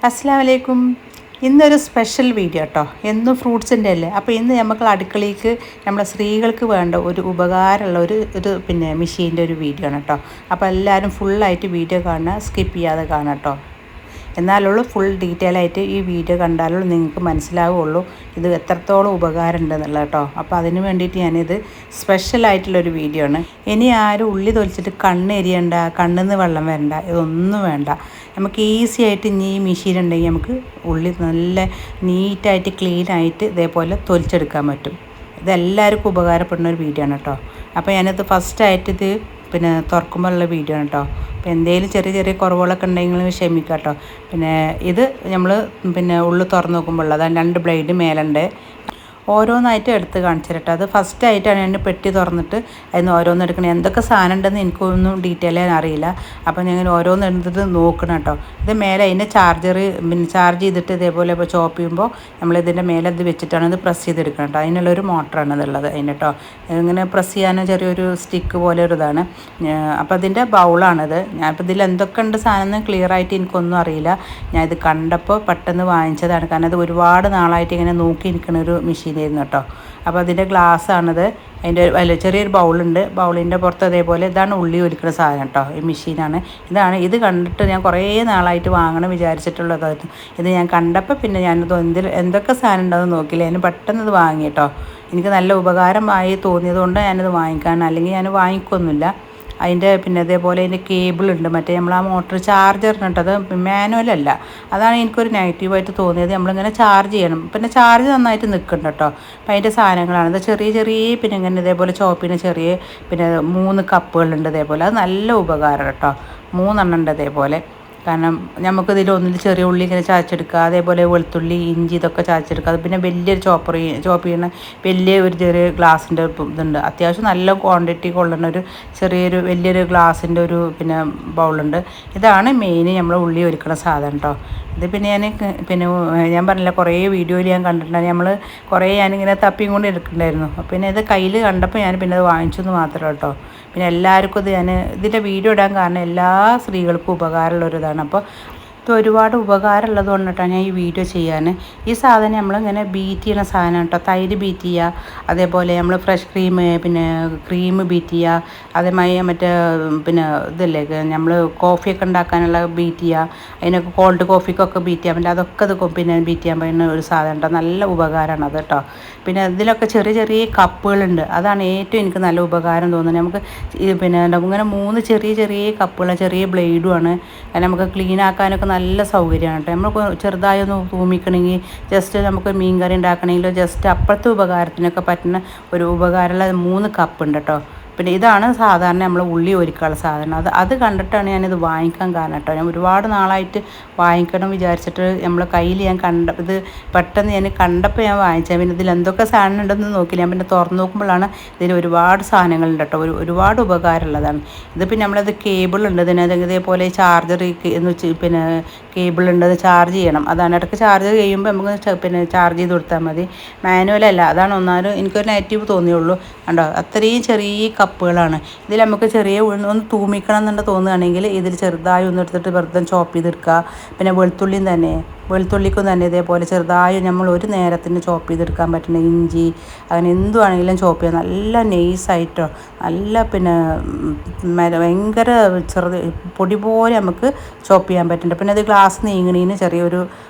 അസ്സലാമു അലൈക്കും. ഇന്നൊരു സ്പെഷ്യൽ വീഡിയോ കേട്ടോ. എന്നും ഫ്രൂട്ട്സിൻ്റെ അല്ലേ. അപ്പോൾ ഇന്ന് നമുക്ക് അടുക്കളയ്ക്ക് നമ്മളെ സ്ത്രീകൾക്ക് വേണ്ട ഒരു ഉപകാരമുള്ള ഒരു മെഷീൻ്റെ ഒരു വീഡിയോ ആണ് കേട്ടോ. അപ്പോൾ എല്ലാവരും ഫുള്ളായിട്ട് വീഡിയോ കാണുക, സ്കിപ്പ് ചെയ്യാതെ കാണാം കേട്ടോ. എന്നാലുള്ളൂ ഫുൾ ഡീറ്റെയിൽ ആയിട്ട് ഈ വീഡിയോ കണ്ടാലുള്ളൂ നിങ്ങൾക്ക് മനസ്സിലാവുകയുള്ളൂ ഇത് എത്രത്തോളം ഉപകാരം ഉണ്ടെന്നുള്ളത് കേട്ടോ. അപ്പോൾ അതിന് വേണ്ടിയിട്ട് ഞാനിത് സ്പെഷ്യലായിട്ടുള്ളൊരു വീഡിയോ ആണ്. ഇനി ആരും ഉള്ളി തൊലിച്ചിട്ട് കണ്ണ് എരിയണ്ട, കണ്ണിന്ന് വെള്ളം വരണ്ട, ഇതൊന്നും വേണ്ട. നമുക്ക് ഈസി ആയിട്ട് ഇനി ഈ മെഷീൻ ഉണ്ടെങ്കിൽ നമുക്ക് ഉള്ളി നല്ല നീറ്റായിട്ട് ക്ലീനായിട്ട് ഇതേപോലെ തൊലിച്ചെടുക്കാൻ പറ്റും. ഇതെല്ലാവർക്കും ഉപകാരപ്പെടുന്ന ഒരു വീഡിയോ ആണ് കേട്ടോ. അപ്പോൾ ഞാനിത് ഫസ്റ്റായിട്ട് തുറക്കുമ്പോഴുള്ള വീഡിയോ ആണ് കേട്ടോ. അപ്പോൾ എന്തെങ്കിലും ചെറിയ ചെറിയ കുറവുകളൊക്കെ ഉണ്ടെങ്കിൽ ക്ഷമിക്കാം കേട്ടോ. ഇത് നമ്മൾ ഉള്ളു തുറന്ന് നോക്കുമ്പോൾ അതാണ് 2 ബ്ലേഡ് മേലുണ്ട്. ഓരോന്നായിട്ട് എടുത്ത് കാണിച്ചു തരട്ടോ. അത് ഫസ്റ്റായിട്ടാണ് ഞാൻ പെട്ടി തുറന്നിട്ട് അതിന് ഓരോന്ന് എടുക്കണം. എന്തൊക്കെ സാധനം ഉണ്ടെന്ന് എനിക്കൊന്നും ഡീറ്റെയിൽ അറിയില്ല. അപ്പോൾ ഞാൻ ഓരോന്ന് എടുത്തിട്ട് നോക്കണം കേട്ടോ. ഇത് മേലെ അതിൻ്റെ ചാർജ് ചെയ്തിട്ട് ഇതേപോലെ ഇപ്പോൾ ചോപ്പ് ചെയ്യുമ്പോൾ നമ്മളിതിൻ്റെ മേലെ ഇത് വെച്ചിട്ടാണ് ഇത് പ്രസ് ചെയ്തെടുക്കണം കേട്ടോ. അതിനുള്ളൊരു മോട്ടറാണ് ഇതുള്ളത് അതിൻ്റെ കേട്ടോ. ഇങ്ങനെ പ്രസ് ചെയ്യാൻ ചെറിയൊരു സ്റ്റിക്ക് പോലെ ഒരു ഇതാണ്. അപ്പോൾ അതിൻ്റെ ബൗളാണിത്. ഞാനിപ്പോൾ ഇതിൽ എന്തൊക്കെ ഉണ്ട് സാധനം ക്ലിയർ ആയിട്ട് എനിക്കൊന്നും അറിയില്ല. ഞാൻ ഇത് കണ്ടപ്പോൾ പെട്ടെന്ന് വാങ്ങിച്ചതാണ്. കാരണം അത് ഒരുപാട് നാളായിട്ട് ഇങ്ങനെ നോക്കി നിൽക്കുന്ന ഒരു മെഷീൻ ആയിരുന്നു കേട്ടോ. അപ്പോൾ അതിൻ്റെ ഗ്ലാസ്സാണിത്. അതിൻ്റെ ചെറിയൊരു ബൗളുണ്ട്. ബൗളിൻ്റെ പുറത്ത് അതേപോലെ ഇതാണ് ഉള്ളി ഒലിക്കുന്ന സാധനം കേട്ടോ. ഈ മെഷീനാണ്. ഇത് കണ്ടിട്ട് ഞാൻ കുറേ നാളായിട്ട് വാങ്ങണം വിചാരിച്ചിട്ടുള്ളതായിരുന്നു. ഇത് ഞാൻ കണ്ടപ്പോൾ ഞാനത് എന്തൊക്കെ സാധനം ഉണ്ടെന്ന് നോക്കിയില്ല. ഞാൻ പെട്ടെന്ന് ഇത് വാങ്ങി കേട്ടോ. എനിക്ക് നല്ല ഉപകാരമായി തോന്നിയതുകൊണ്ട് ഞാനത് വാങ്ങിക്കാൻ, അല്ലെങ്കിൽ ഞാൻ വാങ്ങിക്കൊന്നുമില്ല. അതിൻ്റെ അതേപോലെ അതിൻ്റെ കേബിളുണ്ട്. മറ്റേ നമ്മൾ ആ മോട്ടർ ചാർജറിനിട്ട് അത് മാനുവലല്ല. അതാണ് എനിക്കൊരു നെഗറ്റീവായിട്ട് തോന്നിയത്. നമ്മളിങ്ങനെ ചാർജ് ചെയ്യണം. ചാർജ് നന്നായിട്ട് നിൽക്കുന്നുണ്ട് കേട്ടോ. അപ്പം അതിൻ്റെ സാധനങ്ങളാണ് ഇത്. ചെറിയ ഇങ്ങനെ ഇതേപോലെ ചോപ്പിന് ചെറിയ 3 കപ്പുകളുണ്ട് ഇതേപോലെ. അത് നല്ല ഉപകാരം കേട്ടോ. 3 എണ്ണം ഉണ്ട് ഇതേപോലെ. കാരണം നമുക്കിതിൽ ഒന്നിൽ ചെറിയ ഉള്ളി ഇങ്ങനെ ചാച്ചെടുക്കുക, അതേപോലെ വെളുത്തുള്ളി, ഇഞ്ചി ഇതൊക്കെ ചാച്ചെടുക്കുക. അത് വലിയൊരു ചോപ്പ് ചെയ്യുന്ന ചെറിയ ഗ്ലാസിൻ്റെ ഇതുണ്ട്. അത്യാവശ്യം നല്ല ക്വാണ്ടിറ്റി കൊള്ളുന്ന വലിയൊരു ഗ്ലാസിൻ്റെ ഒരു ബൗളുണ്ട്. ഇതാണ് മെയിൻ നമ്മൾ ഉള്ളി ഒരുക്കുന്ന സാധനം കേട്ടോ. ഇത് ഞാൻ പറഞ്ഞില്ല, കുറേ വീഡിയോയിൽ ഞാൻ കണ്ടിട്ടുണ്ടായിരുന്നു. ഞാനിങ്ങനെ തപ്പിയും കൊണ്ട് എടുക്കണ്ടായിരുന്നു. ഇത് കയ്യിൽ കണ്ടപ്പോൾ ഞാൻ അത് വാങ്ങിച്ചെന്ന് മാത്രമേ കേട്ടോ. എല്ലാവർക്കും ഇതിൻ്റെ വീഡിയോ ഇടാൻ കാരണം എല്ലാ സ്ത്രീകൾക്കും ഉപകാരമുള്ളൊരിതാണ്. അപ്പോൾ ഇത് ഒരുപാട് ഉപകാരമുള്ളത് കൊണ്ടിട്ടാണ് ഞാൻ ഈ വീഡിയോ ചെയ്യാൻ. ഈ സാധനം നമ്മളിങ്ങനെ ബീറ്റ് ചെയ്യുന്ന സാധനം കേട്ടോ. തൈര് ബീറ്റ് ചെയ്യുക, അതേപോലെ നമ്മൾ ഫ്രഷ് ക്രീം ബീറ്റ് ചെയ്യുക, അതേമാതിരി ഇതില്ലേ നമ്മൾ കോഫിയൊക്കെ ഉണ്ടാക്കാനുള്ള ബീറ്റ് ചെയ്യുക, അതിനൊക്കെ കോൾഡ് കോഫിക്കൊക്കെ ബീറ്റ് ചെയ്യാൻ പറ്റില്ല. അതൊക്കെ ഇത് ബീറ്റ് ചെയ്യാൻ പറ്റുന്ന ഒരു സാധനം കേട്ടോ. നല്ല ഉപകാരമാണ് അത് കേട്ടോ. ഇതിലൊക്കെ ചെറിയ കപ്പുകളുണ്ട്. അതാണ് ഏറ്റവും എനിക്ക് നല്ല ഉപകാരം തോന്നുന്നത്. നമുക്ക് ഇങ്ങനെ 3 ചെറിയ കപ്പുകൾ, ചെറിയ ബ്ലേഡുമാണ്. നമുക്ക് ക്ലീൻ ആക്കാനൊക്കെ നല്ല സൗകര്യമാണ് കേട്ടോ. നമ്മൾ ചെറുതായി ഒന്ന് തൂമിക്കണമെങ്കിൽ, ജസ്റ്റ് നമുക്ക് മീൻ കറി ഉണ്ടാക്കണമെങ്കിലോ ജസ്റ്റ് അപ്പുറത്തെ ഉപകാരത്തിനൊക്കെ പറ്റുന്ന ഒരു ഉപകാരമുള്ള 3 കപ്പ് ഉണ്ട് കേട്ടോ. ഇതാണ് സാധാരണ നമ്മൾ ഉള്ളി ഒരുക്കാനുള്ള സാധനം. അത് കണ്ടിട്ടാണ് ഞാനിത് വാങ്ങിക്കാൻ കാരണം കേട്ടോ. ഞാൻ ഒരുപാട് നാളായിട്ട് വാങ്ങിക്കണം വിചാരിച്ചിട്ട് കയ്യിൽ ഞാൻ ഇത് പെട്ടെന്ന് ഞാൻ കണ്ടപ്പോൾ ഞാൻ വാങ്ങിച്ചത്. ഇതിൽ എന്തൊക്കെ സാധനം ഉണ്ടെന്ന് നോക്കില്ല. ഞാൻ തുറന്നു നോക്കുമ്പോഴാണ് ഇതിൽ ഒരുപാട് സാധനങ്ങളുണ്ട് കേട്ടോ. ഒരുപാട് ഉപകാരമുള്ളതാണ് ഇത്. നമ്മളത് കേബിളുണ്ട് ഇതേപോലെ ചാർജർ കേബിളുണ്ട്. അത് ചാർജ് ചെയ്യണം. അതാണ് ഇടയ്ക്ക് ചാർജ് ചെയ്യുമ്പോൾ നമുക്ക് ചാർജ് ചെയ്ത് കൊടുത്താൽ മതി. മാനുവലല്ല. അതാണ് എനിക്കൊരു നെഗറ്റീവ് തോന്നിയുള്ളൂ കണ്ടോ. അത്രയും ചെറിയ കപ്പുകളാണ്. ഇതിൽ നമുക്ക് ഒന്ന് തൂമിക്കണം എന്നുണ്ട് തോന്നുകയാണെങ്കിൽ ഇതിൽ ചെറുതായി ഒന്ന് എടുത്തിട്ട് വെറുതെ ചോപ്പ് ചെയ്തെടുക്കുക. വെളുത്തുള്ളിക്കും തന്നെ ഇതേപോലെ ചെറുതായി നമ്മൾ ഒരു നേരത്തിന് ചോപ്പ് ചെയ്തെടുക്കാൻ പറ്റുന്ന ഇഞ്ചി, അങ്ങനെ എന്തുവാണെങ്കിലും ചോപ്പ് ചെയ്യാം. നല്ല നൈസായിട്ടോ, നല്ല ഭയങ്കര പൊടി പോലെ നമുക്ക് ചോപ്പ് ചെയ്യാൻ പറ്റുന്നുണ്ട്. അത് ഗ്ലാസ് നീങ്ങണീന് ചെറിയൊരു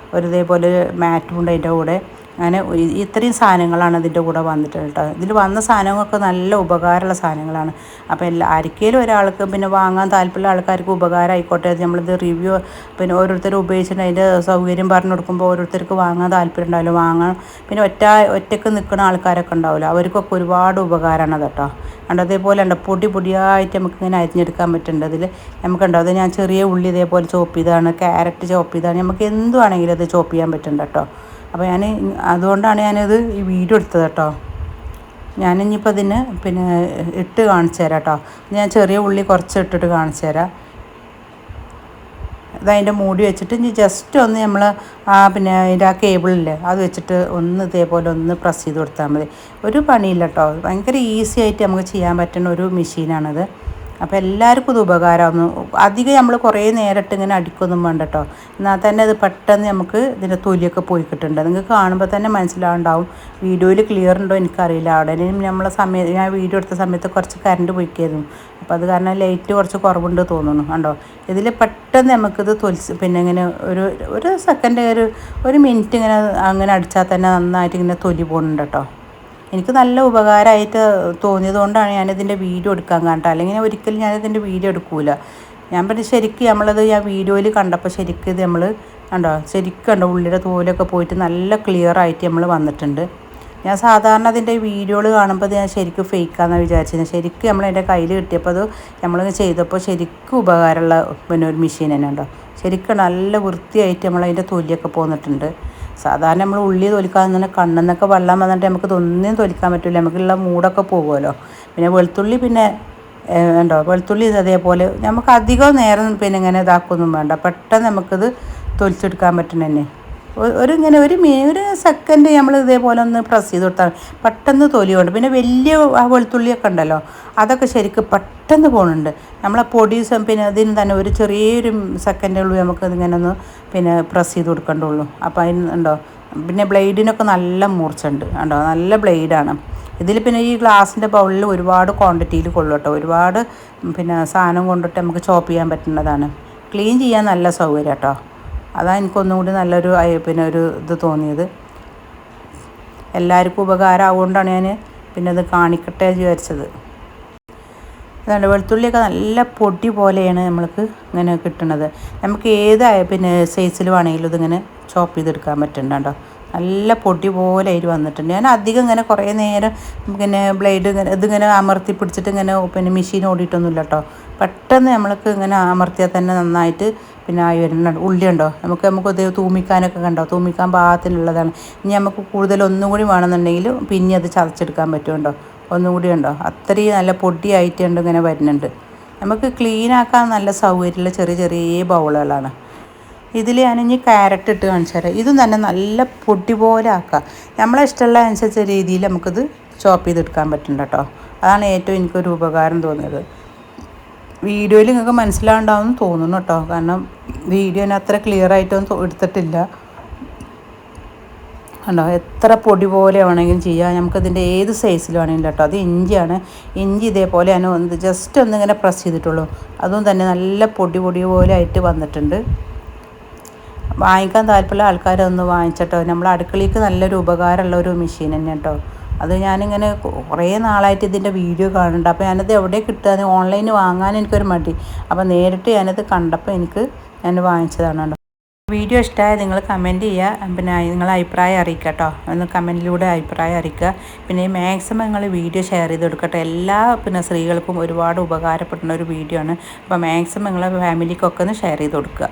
ഇതേപോലെ മാറ്റും ഉണ്ട് അതിൻ്റെ കൂടെ. അങ്ങനെ ഇത്രയും സാധനങ്ങളാണ് ഇതിൻ്റെ കൂടെ വന്നിട്ടുണ്ട് കേട്ടോ. ഇതിൽ വന്ന സാധനങ്ങളൊക്കെ നല്ല ഉപകാരമുള്ള സാധനങ്ങളാണ്. അപ്പോൾ ആർക്കെങ്കിലും ഒരാൾക്ക് വാങ്ങാൻ താല്പര്യമുള്ള ആൾക്കാർക്ക് ഉപകാരമായിക്കോട്ടെ. നമ്മളിത് റിവ്യൂ ഓരോരുത്തർ ഉപയോഗിച്ചിട്ട് അതിൻ്റെ സൗകര്യം പറഞ്ഞു കൊടുക്കുമ്പോൾ ഓരോരുത്തർക്ക് വാങ്ങാൻ താല്പര്യം ഉണ്ടാവില്ല, വാങ്ങാൻ ഒറ്റയ്ക്ക് നിൽക്കുന്ന ആൾക്കാരൊക്കെ ഉണ്ടാവില്ല. അവർക്കൊക്കെ ഒരുപാട് ഉപകാരമാണ് കേട്ടോ. അതേപോലെ ഉണ്ട് പൊടിയായിട്ട് നമുക്കിങ്ങനെ അരിഞ്ഞെടുക്കാൻ പറ്റുന്നുണ്ട്. അതിൽ നമുക്കുണ്ടോ. അത് ഞാൻ ചെറിയ ഉള്ളി ഇതേപോലെ ചോപ്പ് ചെയ്താണ്, ക്യാരറ്റ് ചോപ്പ് ചെയ്താണ്. നമുക്ക് എന്തുവാണെങ്കിലും അത് ചോപ്പ് ചെയ്യാൻ പറ്റുന്നുണ്ട് കേട്ടോ. അപ്പോൾ അതുകൊണ്ടാണ് ഞാനത് ഈ വീഡിയോ എടുത്തത് കേട്ടോ. ഞാനിപ്പോൾ ഇതിന് ഇട്ട് കാണിച്ചു തരാം കേട്ടോ. ഞാൻ ചെറിയ ഉള്ളി കുറച്ച് ഇട്ടിട്ട് കാണിച്ചു തരാം. അതിൻ്റെ മൂടി വെച്ചിട്ട് ഇനി ജസ്റ്റ് ഒന്ന് നമ്മൾ അതിൻ്റെ ആ കേബിളില്ലേ അത് വെച്ചിട്ട് ഇതേപോലെ ഒന്ന് പ്രസ് ചെയ്ത് കൊടുത്താൽ മതി. ഒരു പണിയില്ല കേട്ടോ. ഭയങ്കര ഈസി ആയിട്ട് നമുക്ക് ചെയ്യാൻ പറ്റുന്ന ഒരു മെഷീനാണത്. അപ്പോൾ എല്ലാവർക്കും ഇത് ഉപകാരമാകുന്നു. അധികം നമ്മൾ കുറേ നേരിട്ട് ഇങ്ങനെ അടിക്കൊന്നും വേണ്ട കേട്ടോ. എന്നാൽ തന്നെ അത് പെട്ടെന്ന് നമുക്ക് ഇതിൻ്റെ തൊലിയൊക്കെ പോയി കിട്ടുന്നുണ്ട്. നിങ്ങൾക്ക് കാണുമ്പോൾ തന്നെ മനസ്സിലാവുണ്ടാവും. വീഡിയോയിൽ ക്ലിയർ ഉണ്ടോ എനിക്കറിയില്ല. അവിടെ നമ്മളെ സമയത്ത് ഞാൻ വീഡിയോ എടുത്ത സമയത്ത് കുറച്ച് കറണ്ട് പോയിക്കായിരുന്നു. അപ്പോൾ അത് കാരണം ലൈറ്റ് കുറച്ച് കുറവുണ്ട് തോന്നുന്നു. കണ്ടോ, ഇതിൽ പെട്ടെന്ന് നമുക്കിത് പിന്നെ ഇങ്ങനെ ഒരു സെക്കൻഡ് ഒരു മിനിറ്റ് ഇങ്ങനെ അങ്ങനെ അടിച്ചാൽ തന്നെ നന്നായിട്ട് ഇങ്ങനെ തൊലി പോകുന്നുണ്ട് കേട്ടോ. എനിക്ക് നല്ല ഉപകാരമായിട്ട് തോന്നിയതുകൊണ്ടാണ് ഞാനിതിൻ്റെ വീഡിയോ എടുക്കാൻ കാണട്ടെ. അല്ലെങ്കിൽ ഒരിക്കലും ഞാനിതിൻ്റെ വീഡിയോ എടുക്കില്ല. ഞാൻ പറഞ്ഞു ശരിക്കും നമ്മളത് ഞാൻ വീഡിയോയിൽ കണ്ടപ്പോൾ ശരിക്കും ഇത് നമ്മൾ കണ്ടോ, ശരിക്കും കണ്ടോ ഉള്ളിയുടെ തോലൊക്കെ പോയിട്ട് നല്ല ക്ലിയർ ആയിട്ട് നമ്മൾ വന്നിട്ടുണ്ട്. ഞാൻ സാധാരണ അതിൻ്റെ വീഡിയോകൾ കാണുമ്പോൾ ഞാൻ ശരിക്കും ഫേക്കാണെന്ന് വിചാരിച്ചത്. ശരിക്കും നമ്മളതിൻ്റെ കയ്യിൽ കിട്ടിയപ്പോൾ അത് നമ്മൾ ചെയ്തപ്പോൾ ശരിക്കും ഉപകാരമുള്ള പിന്നെ ഒരു മെഷീൻ തന്നെ ഉണ്ടോ. ശരിക്കും നല്ല വൃത്തിയായിട്ട് നമ്മളതിൻ്റെ തൊലിയൊക്കെ പോന്നിട്ടുണ്ട്. സാധാരണ നമ്മൾ ഉള്ളി തൊലിക്കാൻ തന്നെ കണ്ണെന്നൊക്കെ വെള്ളം വന്നിട്ട് നമുക്ക് ഇതൊന്നും തൊലിക്കാൻ പറ്റില്ല. നമുക്കുള്ള മൂടൊക്കെ പോകുമല്ലോ. പിന്നെ വെളുത്തുള്ളി പിന്നെ ഉണ്ടോ, വെളുത്തുള്ളി അതേപോലെ നമുക്ക് അധികം നേരം പിന്നെ ഇങ്ങനെ ഇതാക്കൊന്നും വേണ്ട. പെട്ടെന്ന് നമുക്കിത് തൊലിച്ചെടുക്കാൻ പറ്റണ തന്നെ ഒരു സെക്കൻഡ് നമ്മൾ ഇതേപോലെ ഒന്ന് പ്രസ് ചെയ്ത് കൊടുത്താൽ പെട്ടെന്ന് തൊലിയുണ്ട്. പിന്നെ വലിയ വെളുത്തുള്ളിയൊക്കെ ഉണ്ടല്ലോ, അതൊക്കെ ശരിക്കും പെട്ടെന്ന് പോകുന്നുണ്ട്. നമ്മളെ പൊടി പിന്നെ അതിന് തന്നെ ഒരു ചെറിയൊരു സെക്കൻഡുള്ളൂ നമുക്ക് ഇതിങ്ങനെ ഒന്ന് പിന്നെ പ്രസ് ചെയ്ത് കൊടുക്കേണ്ടുള്ളൂ. അപ്പോൾ അതിന് ഉണ്ടോ, പിന്നെ ബ്ലേഡിനൊക്കെ നല്ല മൂർച്ചുണ്ട് കണ്ടോ, നല്ല ബ്ലേഡാണ് ഇതിൽ. പിന്നെ ഈ ഗ്ലാസിൻ്റെ ബൗളിൽ ഒരുപാട് ക്വാണ്ടിറ്റിയിൽ കൊള്ളും കേട്ടോ. ഒരുപാട് പിന്നെ സാധനം കൊണ്ടിട്ട് നമുക്ക് ചോപ്പ് ചെയ്യാൻ പറ്റുന്നതാണ്. ക്ലീൻ ചെയ്യാൻ നല്ല സൗകര്യം കേട്ടോ. അതാണ് എനിക്കൊന്നും കൂടി നല്ലൊരു പിന്നെ ഒരു ഇത് തോന്നിയത്. എല്ലാവർക്കും ഉപകാരമാവുകൊണ്ടാണ് ഞാൻ പിന്നെ അത് കാണിക്കട്ടെ വിചാരിച്ചത്. അതുകൊണ്ട് വെളുത്തുള്ളിയൊക്കെ നല്ല പൊടി പോലെയാണ് നമ്മൾക്ക് ഇങ്ങനെ കിട്ടുന്നത്. നമുക്ക് ഏതായ പിന്നെ സൈസിൽ വേണമെങ്കിലും ഇതിങ്ങനെ ചോപ്പ് ചെയ്തെടുക്കാൻ പറ്റുന്നുണ്ടോ. നല്ല പൊടി പോലെ ആയിട്ട് വന്നിട്ടുണ്ട്. ഞാൻ അധികം ഇങ്ങനെ കുറേ നേരം പിന്നെ ബ്ലേഡ് ഇതിങ്ങനെ അമർത്തി പിടിച്ചിട്ട് ഇങ്ങനെ പിന്നെ മെഷീൻ ഓടിയിട്ടൊന്നുമില്ല കേട്ടോ. പെട്ടെന്ന് നമ്മൾക്ക് ഇങ്ങനെ അമർത്തിയാൽ തന്നെ നന്നായിട്ട് പിന്നെ ആയി വരുന്നുണ്ട്. ഉള്ളി ഉണ്ടോ, നമുക്കത് തൂമിക്കാനൊക്കെ കണ്ടോ, തൂമിക്കാൻ പാകത്തിലുള്ളതാണ്. ഇനി നമുക്ക് കൂടുതൽ ഒന്നും കൂടി വേണമെന്നുണ്ടെങ്കിൽ പിന്നെ അത് ചതച്ചെടുക്കാൻ പറ്റുമുണ്ടോ, ഒന്നും കൂടി ഉണ്ടോ. അത്രയും നല്ല പൊടിയായിട്ടുണ്ട് ഇങ്ങനെ വരുന്നുണ്ട്. നമുക്ക് ക്ലീനാക്കാൻ നല്ല സൗകര്യമുള്ള ചെറിയ ചെറിയ ബൗളുകളാണ്. ഇതിൽ ഞാനിനി ക്യാരറ്റ് ഇട്ട് കാണിച്ചു തരാം. ഇതും തന്നെ നല്ല പൊടി പോലെ ആക്കാം. നമ്മളെ ഇഷ്ടമുള്ള അനുസരിച്ച രീതിയിൽ നമുക്കിത് ചോപ്പ് ചെയ്തെടുക്കാൻ പറ്റുന്നുണ്ട് കേട്ടോ. അതാണ് ഏറ്റവും എനിക്കൊരു ഉപകാരം തോന്നിയത്. വീഡിയോയിൽ നിങ്ങൾക്ക് മനസ്സിലാവുണ്ടാവുമെന്ന് തോന്നുന്നു കേട്ടോ. കാരണം വീഡിയോന് അത്ര ക്ലിയർ ആയിട്ടൊന്നും എടുത്തിട്ടില്ല. കണ്ടോ, എത്ര പൊടി പോലെ വേണമെങ്കിലും ചെയ്യാം. നമുക്കതിൻ്റെ ഏത് സൈസിൽ വേണമെങ്കിലും കേട്ടോ. അത് ഇഞ്ചിയാണ്. ഇഞ്ചി ഇതേപോലെ ഞാൻ ജസ്റ്റ് ഒന്നിങ്ങനെ പ്രസ് ചെയ്തിട്ടുള്ളൂ. അതും തന്നെ നല്ല പൊടി പോലെ ആയിട്ട് വന്നിട്ടുണ്ട്. വാങ്ങിക്കാൻ താല്പര്യമുള്ള ആൾക്കാരൊന്ന് വാങ്ങിച്ചിട്ടോ. നമ്മൾ അടുക്കളയ്ക്ക് നല്ലൊരു ഉപകാരമുള്ള ഒരു മെഷീൻ തന്നെ കേട്ടോ. അത് ഞാനിങ്ങനെ കുറേ നാളായിട്ട് ഇതിൻ്റെ വീഡിയോ കാണുന്നുണ്ട്. അപ്പോൾ ഞാനത് എവിടെ കിട്ടുക, ഓൺലൈനിൽ വാങ്ങാൻ എനിക്കൊരു മടി. അപ്പോൾ നേരിട്ട് ഞാനത് കണ്ടപ്പോൾ ഞാൻ വാങ്ങിച്ചതാണ് കേട്ടോ. വീഡിയോ ഇഷ്ടമായ നിങ്ങൾ കമൻറ്റ് ചെയ്യുക. പിന്നെ നിങ്ങളെ അഭിപ്രായം അറിയിക്കുക കേട്ടോ. ഒന്ന് കമൻറ്റിലൂടെ അഭിപ്രായം അറിയിക്കുക. പിന്നെ മാക്സിമം നിങ്ങൾ വീഡിയോ ഷെയർ ചെയ്ത് കൊടുക്കട്ടെ. എല്ലാ പിന്നെ സ്ത്രീകൾക്കും ഒരുപാട് ഉപകാരപ്പെടുന്ന ഒരു വീഡിയോ ആണ്. അപ്പോൾ മാക്സിമം നിങ്ങളെ ഫാമിലിക്കൊക്കെ ഒന്ന് ഷെയർ ചെയ്ത് കൊടുക്കുക.